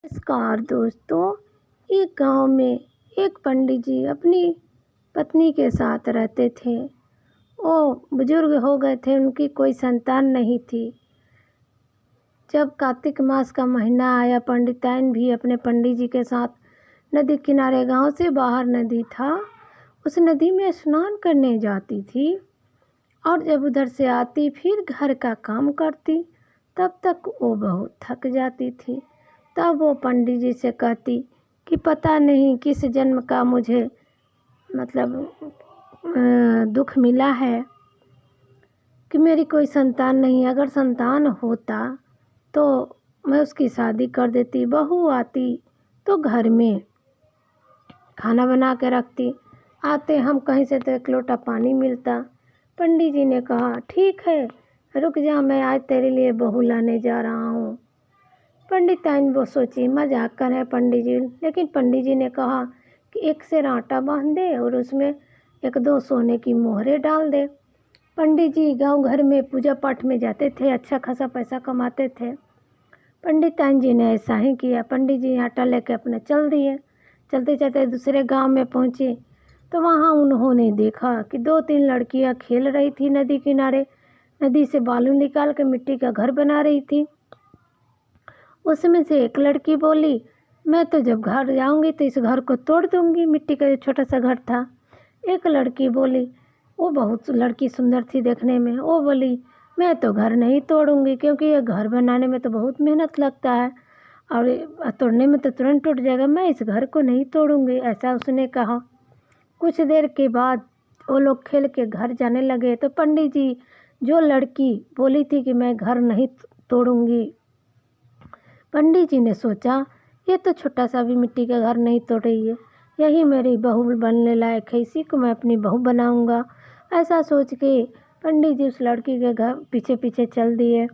नमस्कार दोस्तों। एक गांव में एक पंडित जी अपनी पत्नी के साथ रहते थे। वो बुजुर्ग हो गए थे, उनकी कोई संतान नहीं थी। जब कार्तिक मास का महीना आया, पंडिताइन भी अपने पंडित जी के साथ नदी किनारे, गांव से बाहर नदी था, उस नदी में स्नान करने जाती थी। और जब उधर से आती फिर घर का काम करती, तब तक वो बहुत थक जाती थी। तब वो पंडित जी से कहती कि पता नहीं किस जन्म का मुझे दुख मिला है कि मेरी कोई संतान नहीं। अगर संतान होता तो मैं उसकी शादी कर देती, बहू आती तो घर में खाना बना के रखती, आते हम कहीं से तो एक लोटा पानी मिलता। पंडित जी ने कहा ठीक है, रुक जा, मैं आज तेरे लिए बहू लाने जा रहा हूँ। पंडिताइन वो सोची मजाक कर है पंडित जी, लेकिन पंडित जी ने कहा कि एक सेर आटा बांध दे और उसमें एक दो सोने की मोहरें डाल दे। पंडित जी गांव घर में पूजा पाठ में जाते थे, अच्छा खासा पैसा कमाते थे। पंडिताइन जी ने ऐसा ही किया। पंडित जी आटा लेके अपने चल दिए। चलते चलते दूसरे गांव में पहुंचे तो वहां उन्होंने देखा कि दो तीन लड़कियां खेल रही थी नदी किनारे। नदी से बालू निकाल के मिट्टी का घर बना रही थी। उसमें से एक लड़की बोली, मैं तो जब घर जाऊंगी तो इस घर को तोड़ दूंगी। मिट्टी का छोटा सा घर था। एक लड़की बोली, वो बहुत लड़की सुंदर थी देखने में, वो बोली मैं तो घर नहीं तोड़ूंगी, क्योंकि ये घर बनाने में तो बहुत मेहनत लगता है और तोड़ने में तो तुरंत टूट जाएगा, मैं इस घर को नहीं तोड़ूंगी, ऐसा उसने कहा। कुछ देर के बाद वो लोग खेल के घर जाने लगे तो पंडित जी, जो लड़की बोली थी कि मैं घर नहीं तोड़ूंगी, पंडित जी ने सोचा ये तो छोटा सा भी मिट्टी का घर नहीं तोड़ रही है, यही मेरी बहू बनने लायक है, इसी को मैं अपनी बहू बनाऊंगा। ऐसा सोच के पंडित जी उस लड़की के घर पीछे पीछे चल दिए।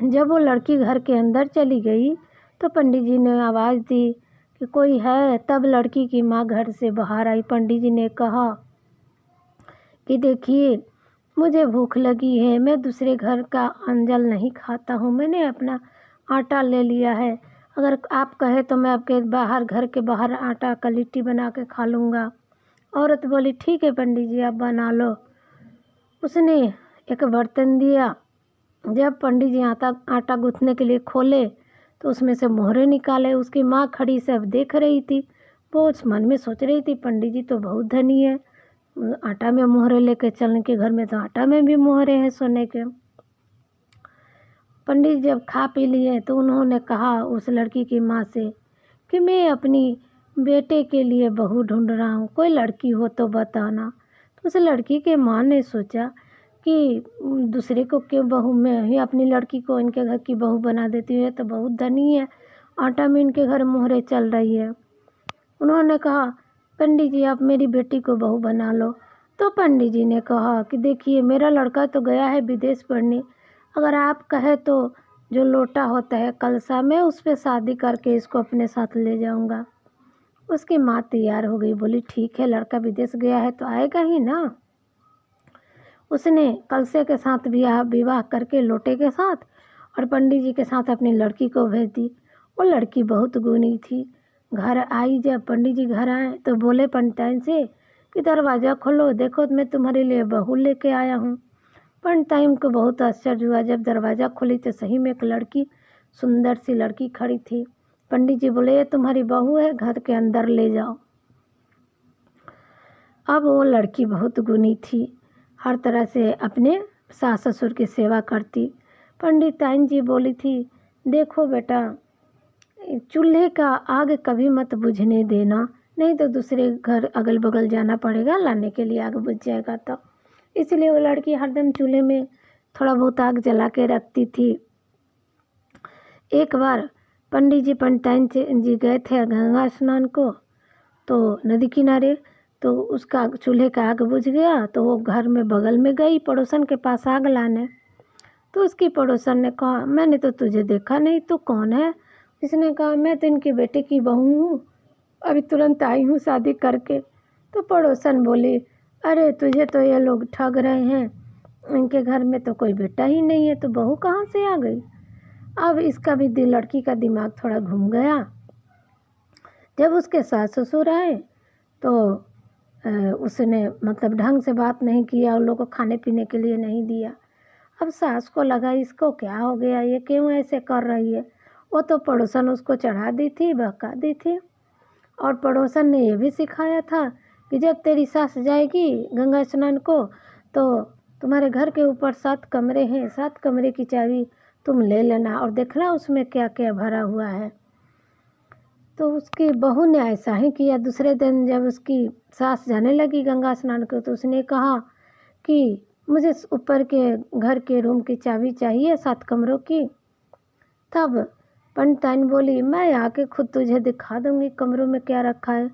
जब वो लड़की घर के अंदर चली गई तो पंडित जी ने आवाज़ दी कि कोई है। तब लड़की की माँ घर से बाहर आई। पंडित जी ने कहा कि देखिए, मुझे भूख लगी है, मैं दूसरे घर का अंजल नहीं खाता हूँ, मैंने अपना आटा ले लिया है, अगर आप कहे तो मैं आपके बाहर, घर के बाहर आटा का लिट्टी बना के खा लूँगा। औरत बोली ठीक है पंडित जी, आप बना लो। उसने एक बर्तन दिया। जब पंडित जी आटा गूँथने के लिए खोले तो उसमें से मोहरे निकाले। उसकी माँ खड़ी सब देख रही थी। वो उस मन में सोच रही थी पंडित जी तो बहुत धनी है, आटा में मोहरे लेके चलने के, घर में तो आटा में भी मोहरे हैं सोने के। पंडित जब खा पी लिए तो उन्होंने कहा उस लड़की की माँ से कि मैं अपनी बेटे के लिए बहू ढूंढ रहा हूँ, कोई लड़की हो तो बताना। तो उस लड़की के माँ ने सोचा कि दूसरे को क्यों बहू, मैं ही अपनी लड़की को इनके घर की बहू बना देती हूँ, तो बहुत धनी है, आटा में इनके घर मोहरे चल रही है। उन्होंने कहा पंडित जी आप मेरी बेटी को बहू बना लो। तो पंडित जी ने कहा कि देखिए, मेरा लड़का तो गया है विदेश पढ़ने, अगर आप कहे तो जो लोटा होता है कलसा में, उस पर शादी करके इसको अपने साथ ले जाऊंगा। उसकी माँ तैयार हो गई, बोली ठीक है, लड़का विदेश गया है तो आएगा ही ना। उसने कलसे के साथ विवाह करके लोटे के साथ और पंडित जी के साथ अपनी लड़की को भेज दी। वो लड़की बहुत गुणी थी। घर आई, जब पंडित जी घर आए तो बोले पंडिताइन से कि दरवाज़ा खोलो, देखो मैं तुम्हारे लिए बहू लेके आया हूँ। पंडिताइन को बहुत आश्चर्य हुआ। जब दरवाज़ा खोली तो सही में एक लड़की, सुंदर सी लड़की खड़ी थी। पंडित जी बोले ये तुम्हारी बहू है, घर के अंदर ले जाओ। अब वो लड़की बहुत गुणी थी, हर तरह से अपने सास ससुर की सेवा करती। पंडिताइन जी बोली थी देखो बेटा, चूल्हे का आग कभी मत बुझने देना, नहीं तो दूसरे घर अगल बगल जाना पड़ेगा लाने के लिए, आग बुझ जाएगा तो। इसलिए वो लड़की हरदम चूल्हे में थोड़ा बहुत आग जला के रखती थी। एक बार पंडित जी पंडिताइन जी गए थे गंगा स्नान को, तो नदी किनारे, तो उसका चूल्हे का आग बुझ गया। तो वो घर में बगल में गई पड़ोसन के पास आग लाने। तो उसकी पड़ोसन ने कहा मैंने तो तुझे देखा नहीं, तू कौन है? इसने कहा मैं तो इनके बेटे की बहू हूँ, अभी तुरंत आई हूँ शादी करके। तो पड़ोसन बोली अरे तुझे तो ये लोग ठग रहे हैं, इनके घर में तो कोई बेटा ही नहीं है, तो बहू कहाँ से आ गई? अब इसका भी लड़की का दिमाग थोड़ा घूम गया। जब उसके सास ससुर आए तो उसने मतलब ढंग से बात नहीं किया, उन लोगों को खाने पीने के लिए नहीं दिया। अब सास को लगा इसको क्या हो गया, ये क्यों ऐसे कर रही है। वो तो पड़ोसन उसको चढ़ा दी थी, बहका दी थी, और पड़ोसन ने ये भी सिखाया था कि जब तेरी सास जाएगी गंगा स्नान को तो तुम्हारे घर के ऊपर 7 कमरे हैं, 7 कमरे की चाबी तुम ले लेना और देखना उसमें क्या क्या भरा हुआ है। तो उसकी बहू ने ऐसा ही किया। दूसरे दिन जब उसकी सास जाने लगी गंगा स्नान को तो उसने कहा कि मुझे ऊपर के घर के रूम की चाबी चाहिए 7 कमरों की। तब पंडिताइन बोली मैं आके खुद तुझे दिखा दूंगी कमरों में क्या रखा है।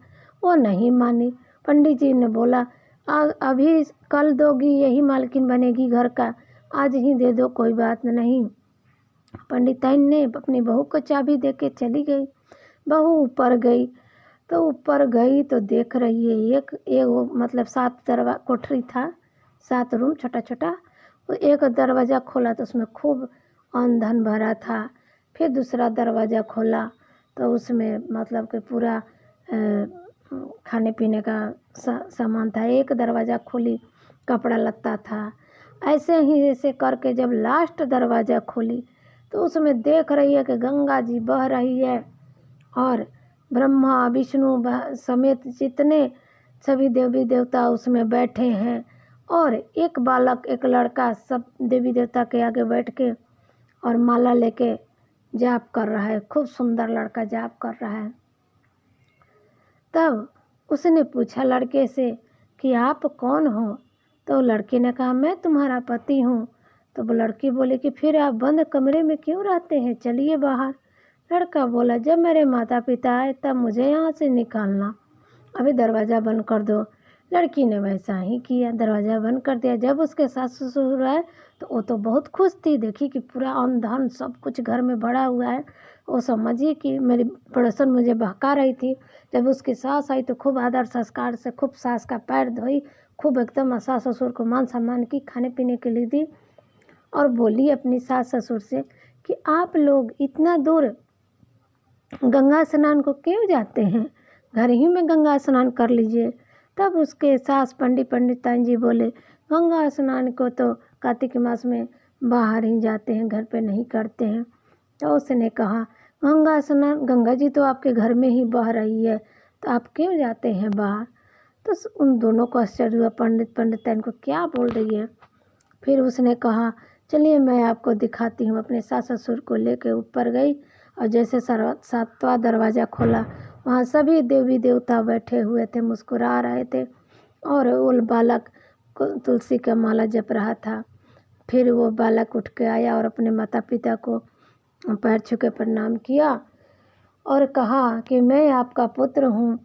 वो नहीं मानी। पंडित जी ने बोला अभी कल दोगी, यही मालकिन बनेगी घर का, आज ही दे दो, कोई बात नहीं। पंडिताइन ने अपनी बहू को चाबी दे के चली गई। बहू ऊपर गई तो देख रही है एक वो मतलब 7 कोठरी था, 7 रूम छोटा छोटा। वो एक दरवाज़ा खोला तो उसमें खूब अन्न धन भरा था। फिर दूसरा दरवाज़ा खोला तो उसमें मतलब कि पूरा खाने पीने का सामान था। एक दरवाज़ा खोली, कपड़ा लत्ता था। ऐसे ही ऐसे करके जब लास्ट दरवाज़ा खोली तो उसमें देख रही है कि गंगा जी बह रही है और ब्रह्मा विष्णु समेत जितने सभी देवी देवता उसमें बैठे हैं, और एक बालक एक लड़का सब देवी देवता के आगे बैठ के और माला लेके जाप कर रहा है। खूब सुंदर लड़का जाप कर रहा है। तब उसने पूछा लड़के से कि आप कौन हो। तो लड़के ने कहा मैं तुम्हारा पति हूँ। तो वो लड़की बोली कि फिर आप बंद कमरे में क्यों रहते हैं, चलिए बाहर। लड़का बोला जब मेरे माता पिता आए तब मुझे यहाँ से निकालना, अभी दरवाज़ा बंद कर दो। लड़की ने वैसा ही किया, दरवाज़ा बंद कर दिया। जब उसके सास ससुर आए तो वो तो बहुत खुश थी, देखी कि पूरा अन्न धन सब कुछ घर में भरा हुआ है। वो समझी कि मेरी पड़ोसन मुझे बहका रही थी। जब उसकी सास आई तो खूब आदर संस्कार से खूब सास का पैर धोई, खूब एकदम सास ससुर को मान सम्मान की, खाने पीने के लिए दी, और बोली अपनी सास ससुर से कि आप लोग इतना दूर गंगा स्नान को क्यों जाते हैं, घर ही में गंगा स्नान कर लीजिए। तब उसके सास पंडिताइन जी बोले गंगा स्नान को तो कार्तिक मास में बाहर ही जाते हैं, घर पे नहीं करते हैं। तो उसने कहा गंगा स्नान, गंगा जी तो आपके घर में ही बह रही है, तो आप क्यों जाते हैं बाहर। तो उन दोनों को आश्चर्य हुआ, पंडिताइन को क्या बोल रही है। फिर उसने कहा चलिए मैं आपको दिखाती हूँ। अपने सास ससुर को लेके ऊपर गई और जैसे 7वां दरवाज़ा खोला वहाँ सभी देवी देवता बैठे हुए थे, मुस्कुरा रहे थे, और वो बालक तुलसी का माला जप रहा था। फिर वो बालक उठ के आया और अपने माता पिता को पैर छू के प्रणाम किया और कहा कि मैं आपका पुत्र हूँ,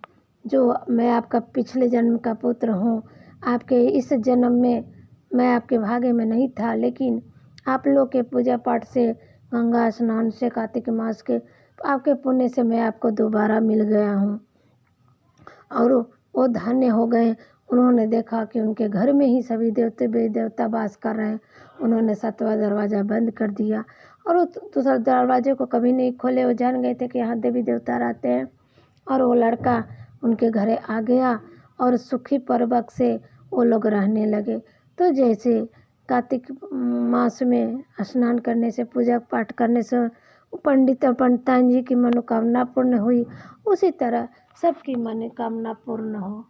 जो मैं आपका पिछले जन्म का पुत्र हूँ। आपके इस जन्म में मैं आपके भाग्य में नहीं था, लेकिन आप लोग के पूजा पाठ से, गंगा स्नान से, कार्तिक मास के आपके पुण्य से मैं आपको दोबारा मिल गया हूँ। और वो धन्य हो गए। उन्होंने देखा कि उनके घर में ही सभी देवता वास कर रहे हैं। उन्होंने 7वां दरवाज़ा बंद कर दिया और वो दूसरे दरवाजे को कभी नहीं खोले। वो जान गए थे कि यहाँ देवी देवता रहते हैं। और वो लड़का उनके घरे आ गया और सुखी पूर्वक से वो लोग रहने लगे। तो जैसे कार्तिक मास में स्नान करने से, पूजा पाठ करने से पंडित और पंडिताइन जी की मनोकामना पूर्ण हुई, उसी तरह सबकी मनोकामना पूर्ण हो।